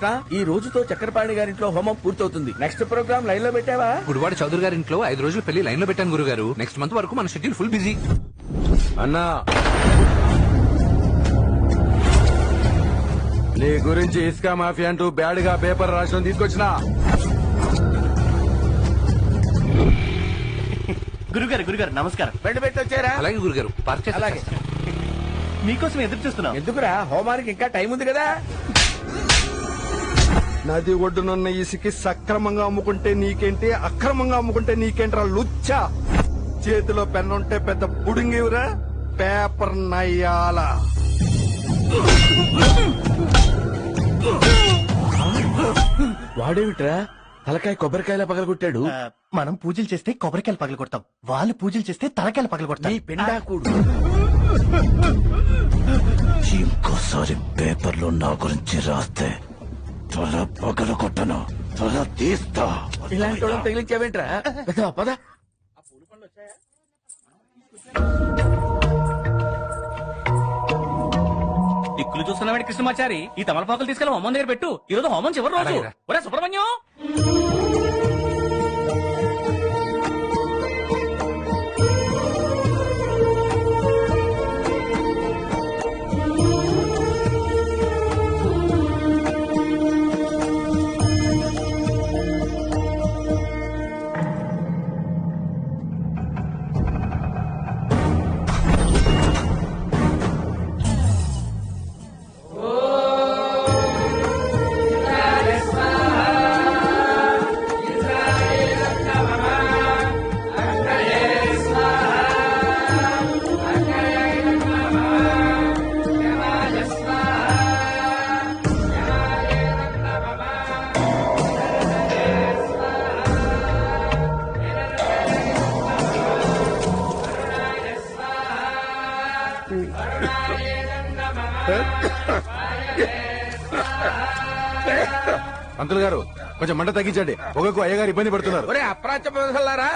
కృష్ణ, ఈ రోజుతో చక్రపాణి గారింట్లో హోమం పూర్తవుతుంది. నెక్స్ట్ ప్రోగ్రామ్ లైన్ లో పెట్టావా? గుడివాడ చౌదరి గారి ఇంట్లో 5 రోజులు పెళ్లి లైన్ లో పెట్టాను గురుగారు. నెక్స్ట్ మంత్ వరకు మన షెడ్యూల్ ఫుల్ బిజీ. అన్నా, నీ గురించి ఇసుక మాఫియా అంటూ బ్యాడ్ గా పేపర్ రాసిన తీసుకొచ్చిన. గురుగారు నమస్కారం. బెండ పెట్టి వచ్చారా? అలాగే గురుగారు, పార్క్ చేసి అలాగే. మీకోసం ఎదురు చూస్తున్నాం. ఎందుకురా, హోమానికి ఇంకా టైం ఉంది కదా. నది ఒడ్డునున్న ఇసుకి సక్రమంగా అమ్ముకుంటే నీకేంటి, అక్రమంగా అమ్ముకుంటే నీకేంట్రా లుచ్చా. చేతిలో పెన్నుంటే పెద్ద పుడింగివరా, పేపర్ నయ్యాల. వాడేమిట్రా తలకాయ కొబ్బరికాయలా పగలగొట్టాడు? మనం పూజలు చేస్తే కొబ్బరికాయలు పగల కొడతాం, వాళ్ళు పూజలు చేస్తే తలకాయలు పగల కొడతాం. నీ పిండాకుడు. ఇంకోసారి పేపర్లో నా గురించి రాస్తే తల పగల కొట్టను, తల తీస్తా. ఇలాంటి వాళ్ళని తగిలించావేంట్రా? పద. దిక్కులు చూస్తున్నామేంటి కృష్ణమాచారి? ఈ తమలపాకులు తీసుకెళ్ళి హోమం దగ్గర పెట్టు. ఈ రోజు హోమం చివరి రోజు. అలాగేరా. ఒరే సుబ్రహ్మణ్యం, పంతులు గారు కొంచెం మంట తగ్గించండి, పొగకు అయ్యగారు ఇబ్బంది పడుతున్నారు. ఒరే అప్రాచ్య ప్రదర్శనలారా,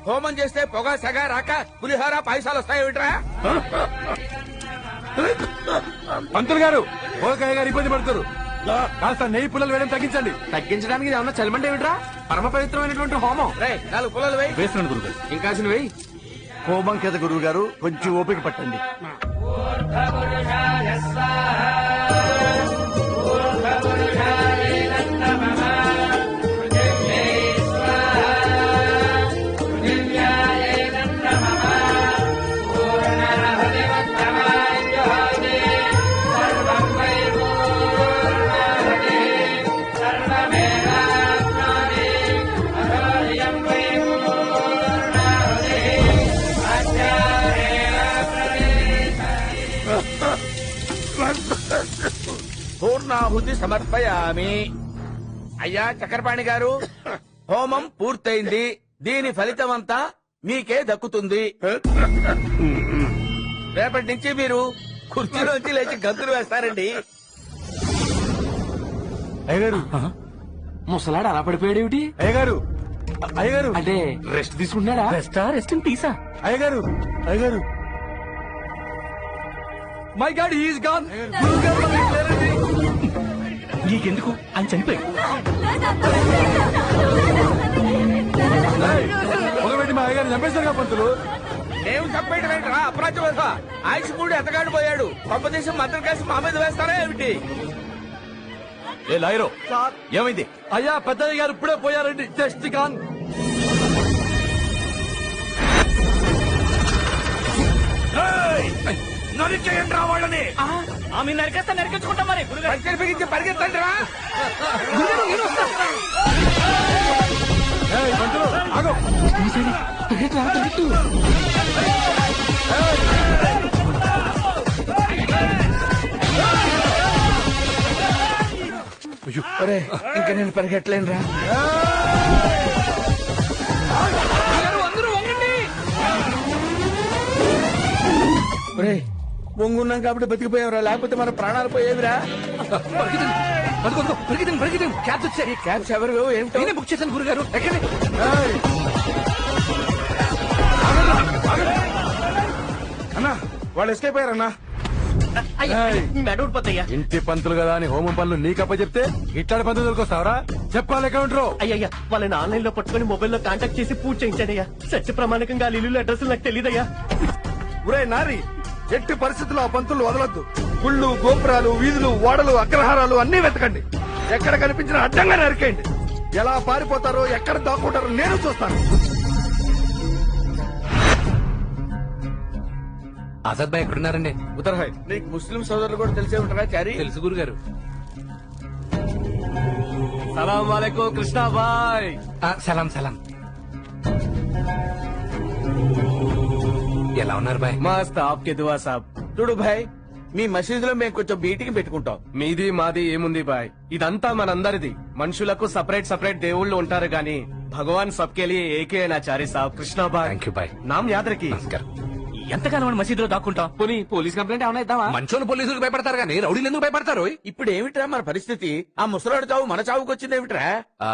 హోమం చేస్తే పొగ సెగ రాక పులిహోర పాయసాలు వస్తాయేమిట్రా? పంతులు గారు, పొగకు అయ్యగారు ఇబ్బంది పడుతున్నారు. కాస్త నెయ్యి పుల్లలు వేయడం తగ్గించండి. తగ్గించడానికి ఏమన్నా చలమంటే ఏమిట్రా? పరమ పవిత్రమైనటువంటి హోమం. రే 4 పుల్లలు వేయి. వేస్తున్నాను గురుగారు. ఇంకా వేయి. హోమం కదా గురువు గారు, కొంచెం ఓపిక పట్టండి. పూర్ణాహుతి సమర్పయామి. అయ్యా చక్రపాణి గారు, హోమం పూర్తయింది. దీని ఫలితం అంతా మీకే దక్కుతుంది. రేపటి నుంచి మీరు కుర్చీలోంచి లేచి గంతులు వేస్తారండి. అయ్యగారు, ముసలాడు అలా పడిపోయాడేమిటి? అయ్యగారు, అయ్యగారు, అంటే రెస్ట్ తీసుకుంటున్నాడా? Rest in peace? అయ్యగారు, అయ్యగారు. My God, he's gone. నీకెందుకు, ఆయన చనిపోయి. పొగబెట్టి మా అయ్యగారు చంపేశారు పంతులు. నేను చెప్పేయడం ఏంట్రా అప్రాచ్య వధ? ఆయుష్ కూడా ఎతగాడు పోయాడు. కొంపదేశం మద్దతు కలిసి మా మీద వేస్తారా ఏమిటి? ఏ లాయరో, ఏమైంది? అయ్యా పెద్దయ్య గారు ఇప్పుడే పోయారండి. Just gone. నరికేయండి రా వాళ్ళని. ఆమె నరికేస్తా, నరికించుకుంటాం మరి. గురుగారు పంచర్ బిగించి పరిగెత్తండి రా. ఏయ్, పంతులు, ఆగు. ఒరే, ఇంకా నేను పరిగెట్టలేను రా. అందరూ వంగండి. ఒరే, వంగున్నాం కాబట్టి బతికిపోయావురా, లేకపోతే మన ప్రాణాలు పోయేవిరా. క్యాబ్స్ వచ్చాయి. క్యాబ్స్ ఎవరు ఏమిటో? నేనే బుక్ చేశాను గురుగారు. ఎక్కండి. అన్నా, వాళ్ళు ఎస్కేప్ అయ్యారన్నా. మెడూడిపోతాయ్యా. ఇంటి పంతులు కదా అని హోమం పనులు నీకప్ప చెప్తే ఇట్లాంటి పంతులు దొరికొస్తావరా? చెప్పాలి కౌంటరు. అయ్యయ్యా వాళ్ళని ఆన్లైన్ లో పట్టుకుని మొబైల్లో కాంటాక్ట్ చేసి పూజ చేయించానయ్యా. సత్య ప్రమాణికంగా ఇల్లు అడ్రస్ నాకు తెలియదయ్యా. ఒరే నారి, ఎట్టి పరిస్థితుల్లో ఆ పంతులు వదలొద్దు. గుళ్ళు, గోపురాలు, వీధులు, ఓడలు, అగ్రహారాలు అన్ని వెతకండి. ఎక్కడ కనిపించినా అడ్డంగా నరికేయండి. ఎలా పారిపోతారో, ఎక్కడ దాక్కుంటారో నేను చూస్తాను. ఆజాద్ భాయ్ ఎక్కడున్నారండి? ఉత్తరహాయ్. నీకు ముస్లిం సోదరులు కూడా తెలిసే ఉంటారా చారి? తెలుసు గురుగారు. సలాం వాలేకుం కృష్ణాబాయ్. సలాం సలాం. ఎలా ఉన్నారు బాయ్? మస్త్ ఆప్కే దువా సాబ్. చూడు భాయ్, మీ మసీదులో మేము కొంచెం మీటింగ్ పెట్టుకుంటాం. మీది మాది ఏముంది బాయ్, ఇదంతా మనందరిది. మనుషులకు సపరేట్ సపరేట్ దేవుళ్ళు ఉంటారు గాని భగవాన్ సబ్కే లియే ఏకే నాచారి సాబ్. కృష్ణాబాయ్ థ్యాంక్ యూ బాయ్. నామ్ యాద్ రఖీ. నమస్కారం. ఎంతకాలం మనం మసీదులో దాక్కుంటాం? పోనీ పోలీస్ కంప్లైంట్ ఏమైనా ఇద్దామా? మంచోళ్ళు పోలీసులకు భయపడతారు కానీ రౌడీలు ఎందుకు భయపడతారు? ఇప్పుడు ఏమిట్రా మన పరిస్థితి? ఆ ముసలాడు చావు మన చావుకు వచ్చింది ఏమిట్రా? ఆ,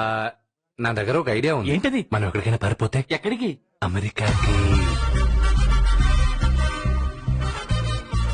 నా దగ్గర ఒక ఐడియా ఉంది. ఏంటది? మనం ఎక్కడికైనా పారిపోతే ఎక్కడికి? అమెరికాకి.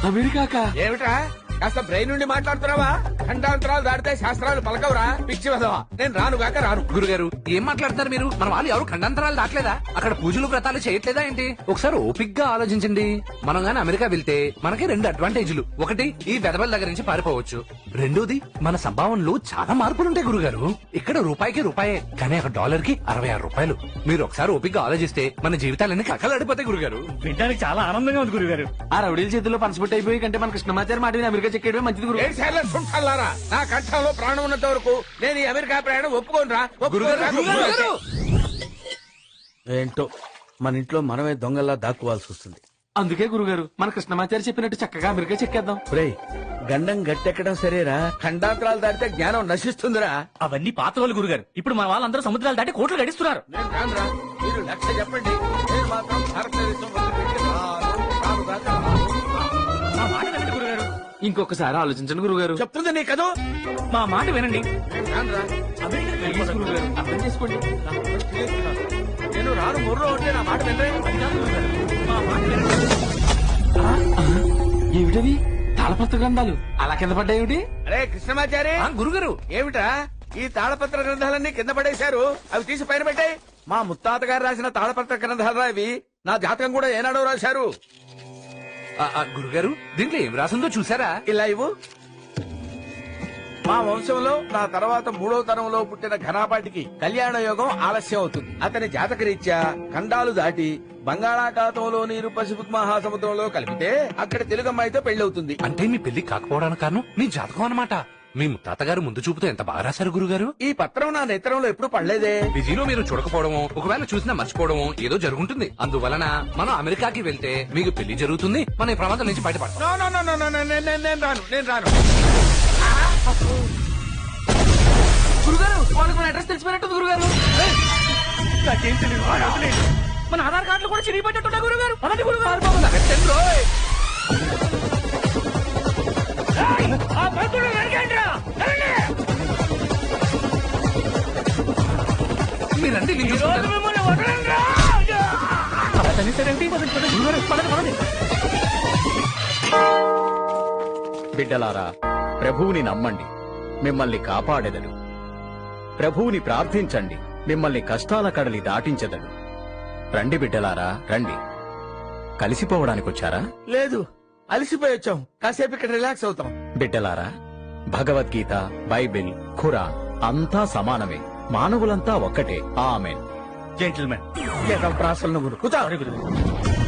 అమెరికాకా? ఏమిట్రా కాస్త బ్రెయిన్ నుండి మాట్లాడుతున్నావా? ఖండాంతరాలు దాటితే శాస్త్రాలు పలకవురా పిచ్చి వదవా. నేను రానుగాక రాను. గురుగారు ఏం మాట్లాడుతున్నారు మీరు? మన వాళ్ళు ఎవరు ఖండాంతరాలు దాటలేదా? అక్కడ పూజలు వ్రతాలు చేయట్లేదా ఏంటి? ఒకసారి ఓపిక్ గా ఆలోచించండి. మనం గాని అమెరికా వెళ్తే మనకి 2 అడ్వాంటేజ్లు. ఒకటి, ఈ వెదవల దగ్గర నుంచి పారిపోవచ్చు. రెండోది, మన సంభావనలో చాలా మార్పులుంటాయి గురుగారు. ఇక్కడ రూపాయికి రూపాయే, కానీ అక్కడ $కి 66 రూపాయలు. మీరు ఒకసారి ఓపిక్ గా ఆలోచిస్తే మన జీవితాలన్నీ కక్కలాడిపోతాయి గురుగారు. వినడానికి చాలా ఆనందంగా ఉంది గురుగారు. ఆ రౌడీల చేతుల్లో పనసపొట్టు అయిపోయి కంటే మన కృష్ణమాచారి మాట విని అమెరికా చెక్కేయడమే మంచిది గురు. ఏడు సార్లు సుంఠాలారా, నా కంఠంలో ప్రాణం ఉన్నంత వరకు నేను ఈ అమెరికా ప్రయాణం ఒప్పుకోనురా. ఏంటో మన ఇంట్లో మనమే దొంగల్లా దాక్కోవాల్సి వస్తుంది. అందుకే గురుగారు మన కృష్ణమాచారి చెప్పినట్టు చక్కగా అమెరికా చెక్కేద్దాం. రేయ్, గండం గట్టెక్కడం సరేరా, ఖండాంతరాలు దాటితే జ్ఞానం నశిస్తుందిరా. అవన్నీ పాత వాళ్ళు గురుగారు. ఇప్పుడు మన వాళ్ళందరూ సముద్రాలు దాటి కోట్లు గడిస్తున్నారు. నేను రానురా, మీరు 1,00,000 చెప్పండి. నేను మాత్రం భారతదేశం వదిలిపెట్టి రానుగాక రాను. మా మాట వినండి గురుగారు. ఇంకొకసారి ఆలోచించండి గురుగారు. చెప్తుంది నీ కదూ. మా మాట వినండి. నేను రానురా. ప్లీజ్ గురుగారు అర్థం చేసుకోండి. నేను రాను ముర్రో అంటే నా మాట వినరే. మా మాట వినండి. ఏమిటవి తాళపత్ర గ్రంథాలు అలా కింద పడ్డాయేమిటి? అరే కృష్ణమాచారి, గురుగారు ఏమిటా ఈ తాళపత్ర గ్రంథాలన్నీ కింద పడేశారు? అవి తీసి పైన పెట్టాయి. మా ముత్తాత గారు రాసిన తాళపత్ర గ్రంథాలు ఇవి. నా జాతకం కూడా ఏనాడో రాశారు. గురుగారు దీంట్లో ఏం రాసిందో చూసారా? ఇలా ఇవ్వు. మా వంశంలో నా తర్వాత 3వ తరంలో పుట్టిన ఘనాపాటికి కళ్యాణ యోగం ఆలస్యం అవుతుంది. అతని జాతక రీత్యా ఖండాలు దాటి బంగాళాఖాతంలో నీరు పసిఫిక్ మహాసముద్రంలో కలిపితే అక్కడ తెలుగమ్మాయితో పెళ్లవుతుంది. అంటే మీ పెళ్లి కాకపోవడానికి కారణం మీ జాతకం అన్నమాట. మీ ముత్తాతగారు ముందు చూపుతో ఎంత బాగా రాశారు గురుగారు. ఈ పత్రం నా నేత్రంలో ఎప్పుడు పడలేదే. బిజీలో మీరు చూడకపోవడమో, ఒకవేళ చూసినా మర్చిపోవడమో ఏదో జరుగుంటుంది. అందువలన మనం అమెరికాకి వెళ్తే మీకు పెళ్లి జరుగుతుంది, మన ఈ ప్రమాదం నుంచి బయటపడతాం. No, no, no, no, no, no, నేను రాను, నేను రాను. గురుగారు వాళ్ళకి మన అడ్రస్ తెలిసిపోయినట్టుంది గురుగారు. నాకేం తెలియదు. మన ఆధార్ కార్డులు కూడా చిరిగిపోయేటట్టున్నా గురుగారు. అలాంటి గురుగారు ఆ పంతులు నరికేయండిరా. మీరండి నేను ఈ రోజు చూసుకుంటాను. మిమ్మల్ని వదలండిరా. అలా తనేసారేంటి? పదండి, పదండి. గురుగారు, పదండి, పదండి. బిడ్డలారా, ప్రభువుని నమ్మండి, మిమ్మల్ని కాపాడెదడు. ప్రభువుని ప్రార్థించండి, మిమ్మల్ని కష్టాల కడలి దాటించెదడు. రండి బిడ్డలారా, రండి. కలిసిపోవడానికొచ్చారా? లేదు, అలసిపోయి వచ్చాం. కాసేపు ఇక్కడ రిలాక్స్ అవుతాం. బిడ్డలారా, భగవద్గీత, బైబిల్, ఖురాన్ అంతా సమానమే. మానవులంతా ఒక్కటే. ఆమేన్. జెంటిల్మెన్, ప్రాసలు నువ్వు కూర్చో.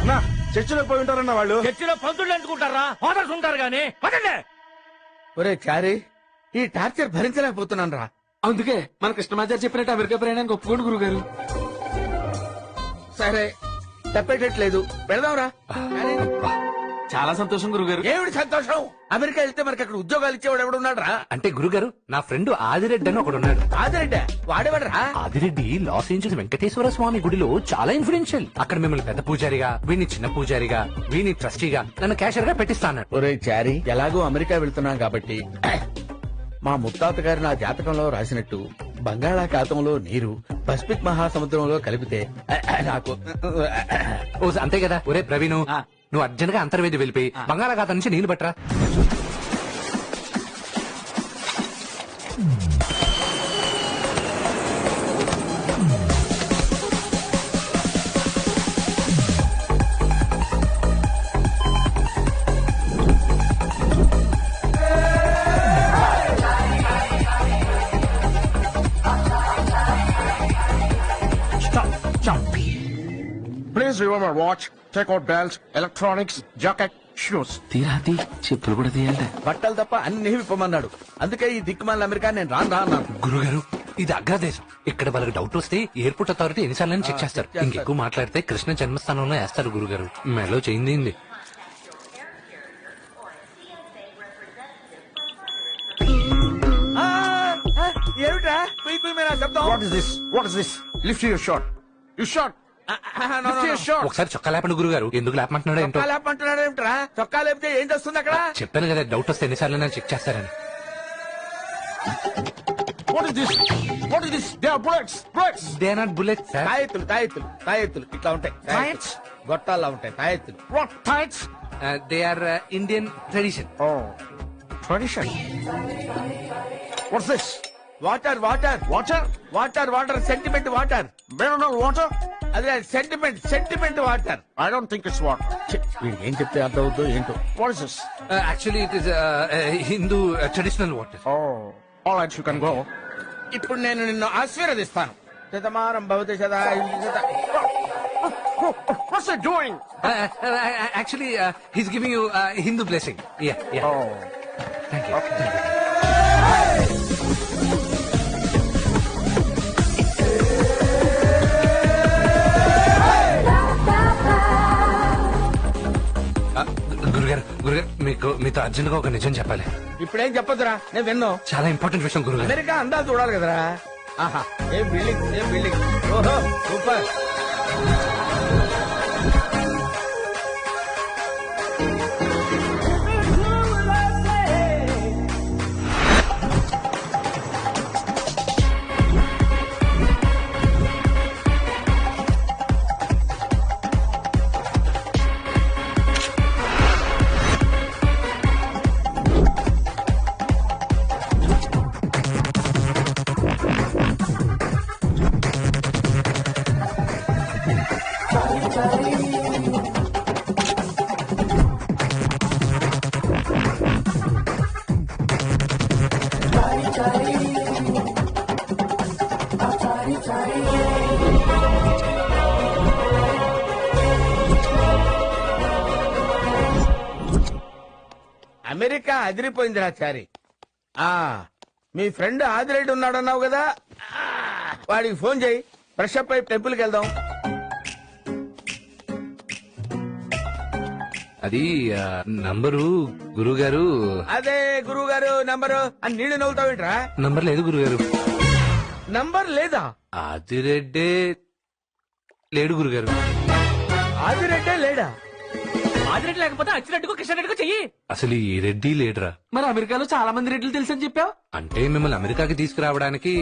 నా చర్చిలో పోయి ఉంటారన్న వాళ్ళు. చర్చిలో పంతులు అంటుకుంటారా? ఫాదర్స్ ఉంటారు గానీ. పదండి. ఒరే చారీ, ఈ టార్చర్ భరించలేకపోతున్నాను రా. అందుకే మన కృష్ణమాచారి చెప్పినట్టు అమెరికా ప్రయాణానికి ఒప్పుకోండి గురుగారు. సరే, తప్పేటట్లేదు, వెళదాంరా. చాలా సంతోషం గురుగారు. ఏమిటి సంతోషం? అమెరికా వెళ్తే మనకి అక్కడ ఉద్యోగాలు ఇచ్చేవాడు ఎవడున్నాడు రా? అంటే గురుగారు, నా ఫ్రెండ్ ఆదిరెడ్డి అని ఒకడున్నాడు. ఆదిరెడ్డి వాడేవాడరా? ఆదిరెడ్డి లాస్ ఏంజల్స్ వెంకటేశ్వర స్వామి గుడిలో చాలా ఇన్ఫ్లుయెన్షియల్. అక్కడ మిమ్మల్ని పెద్ద పూజారిగా, వీడిని చిన్న పూజారిగా, వీడిని ట్రస్టీగా, నన్ను క్యాషియర్ గా పెట్టిస్తాను. ఒరే చారీ, ఎలాగో అమెరికా వెళ్తున్నాం కాబట్టి మా ముత్తాత గారు నా జాతకంలో రాసినట్టు బంగాళాఖాతంలో నీరు పసిఫిక్ మహాసముద్రంలో కలిపితే నాకు ఓ అంతే కదా. ఒరే ప్రవీణు, నువ్వు అర్జెంట్ గా అంతర్వేది వెళ్ళిపోయి బంగాళాఖాతం నుంచి నీళ్లు పట్టరా. Please remember watch, take out belts, electronics, jacket, shoes. తీరాతి చెప్పులు కూడా తీయాలంటే. బట్టలు తప్ప అన్ని విప్పమన్నాడు. అందుకే ఈ దిక్కుమాల అమెరికా నేను రాను అన్నాను. గురుగారు ఇది అగ్రదేశం. ఇక్కడ వాళ్ళకి డౌట్ వస్తే ఎయిర్పోర్ట్ అథారిటీ ఎన్నిసార్లు చెక్ చేస్తారు. ఇంకెక్కువ మాట్లాడితే కృష్ణ జన్మస్థానంలో వేస్తారు గురుగారు. మెలో చేయింది. ఏమిట్రా కుయ్ కుయ్ మీద శబ్దం? What is this? What is this? Lift your shirt. You shot. Lift your shirt. ఒకసారి చొక్కా లేపండి గురుగారు. ఎందుకు లేపమంటున్నాడో ఏంటో. చొక్కా లేపంటున్నాడు ఏమిట్రా? చొక్కా లేపితే ఏం చేస్తుంది అక్కడ? చెప్పాను కదా డౌట్ వస్తే ఎన్నిసార్లు చెక్ చేస్తారని. What is this? What is this? They are bullets. Bullets. They are not bullet sir. తాయెత్తులు ఇట్లా ఉంటాయి. Tights? గొట్టాల్లో ఉంటాయి తాయెత్తులు. What tights? They are Indian tradition. Oh, tradition. What's this? Water Water? Sentiment water. Mineral water? అదే sentiment water. I don't think it's water. వీడికి ఏం చెప్తే అర్థం అవుతుందో ఏంటో. What is this? Actually it is Hindu traditional water. Oh, all right, you can go. ఇప్పుడు నేను నిన్ను ఆశీర్వదిస్తాను. శతమానం భవతి సదా. What's it doing? Actually he's giving you Hindu blessing. Yeah Oh, thank you. గురుగారు మీతో అర్జెంట్ గా ఒక నిజం చెప్పాలి. ఇప్పుడేం చెప్పదురా, నేను విన్ను. చాలా ఇంపార్టెంట్ విషయం గురుగారు. అమెరికా అందాలు చూడాలి కదరా. ఆహా, ఏం బిల్డింగ్. ఓహో సూపర్. అమెరికా అదిరిపోయిందిరా చారి. మీ ఫ్రెండ్ ఆదిరెడ్డి ఉన్నాడన్నావు కదా, వాడికి ఫోన్ చేయి. ఫ్రెష్ అప్ అయి టెంపుల్కి వెళ్దాం. అది నంబరు గురుగారు. అదే గురువు గారు నంబరు అని నీళ్లు నవ్వుతావేంట్రా? నంబర్ లేదు గురుగారు. నంబర్ లేదా? ఆదిరెడ్డే లేడు గురుగారు. ఆదిరెడ్డే లేడా? ఆదిరెడ్డి లేకపోతే అచ్చిరెడ్డికో కిషన్ రెడ్డికో చెయ్యి. అసలు ఈ రెడ్డి లేడురా. మరి అమెరికాలో చాలా మంది రెడ్డిలు తెలుసని చెప్పావు. అంటే మిమ్మల్ని అమెరికాకి తీసుకురావడానికి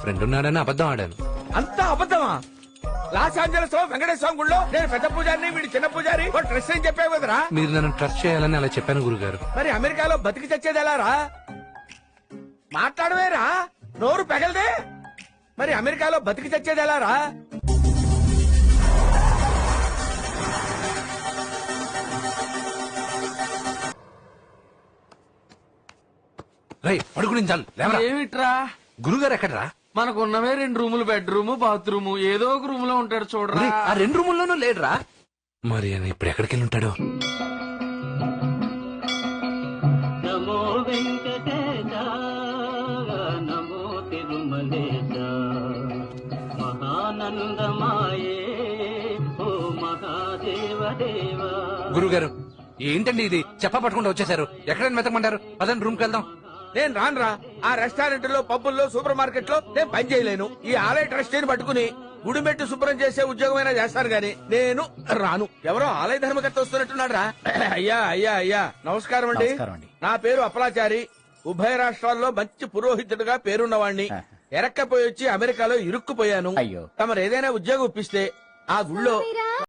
ఫ్రెండ్ ఉన్నాడని అబద్ధం ఆడాను. అంతా అబద్ధమా? లాస్ ఏంజలస్ లో వెంకటేశ్వర గుడిలో నేను పెద్ద పూజారిని, వీడి చిన్న పూజారి ట్రస్ట్ అని చెప్పావు కదరా. మీరు నన్ను ట్రస్ట్ చేయాలని అలా చెప్పాను గురుగారు. మరి అమెరికాలో బతికి చచ్చేది ఎలా రా? మాట్లాడవేరా, నోరు పెగలదే. మరి అమెరికాలో బతికి చచ్చేది ఎలా రా? రై పడుకునించాలి. ఏమిట్రా గురుగారు ఎక్కడరా? మనకున్నవే 2 రూములు, బెడ్రూమ్, బాత్రూమ్. ఏదో ఒక రూమ్ లో ఉంటాడు చూడరా. ఒరేయ్, ఆ 2 రూముల్లోనూ లేడురా. మరి ఆయన ఇప్పుడు ఎక్కడికి వెళ్ళి ఉంటాడు? నమో వెంకటేశ నమో తిరుమలేశ మహానందమాయే ఓ మహాదేవదేవ. గురుగారు ఏంటండి ఇది? చెప్ప పట్టుకుంటూ వచ్చేసారు. ఎక్కడైనా వెతకమంటారు? పదండి రూమ్ కి వెళ్దాం. నేను రానురా. ఆ రెస్టారెంట్ లో, పబ్బుల్లో, సూపర్ మార్కెట్ లో నేను పని చేయలేను. ఈ ఆలయ ట్రస్టీని పట్టుకుని గుడిమెట్టు శుభ్రం చేసే ఉద్యోగమైనా చేస్తారు గాని నేను రాను. ఎవరో ఆలయ ధర్మకర్త వస్తున్నట్టున్నాడు రా. అయ్యా నమస్కారం అండి. నా పేరు అప్పలాచారి. ఉభయ రాష్ట్రాల్లో మంచి పురోహితుడిగా పేరున్నవాణ్ణి. ఎరక్కపోయి వచ్చి అమెరికాలో ఇరుక్కుపోయాను. తమరు ఏదైనా ఉద్యోగం ఇప్పిస్తే ఆ గుళ్ళో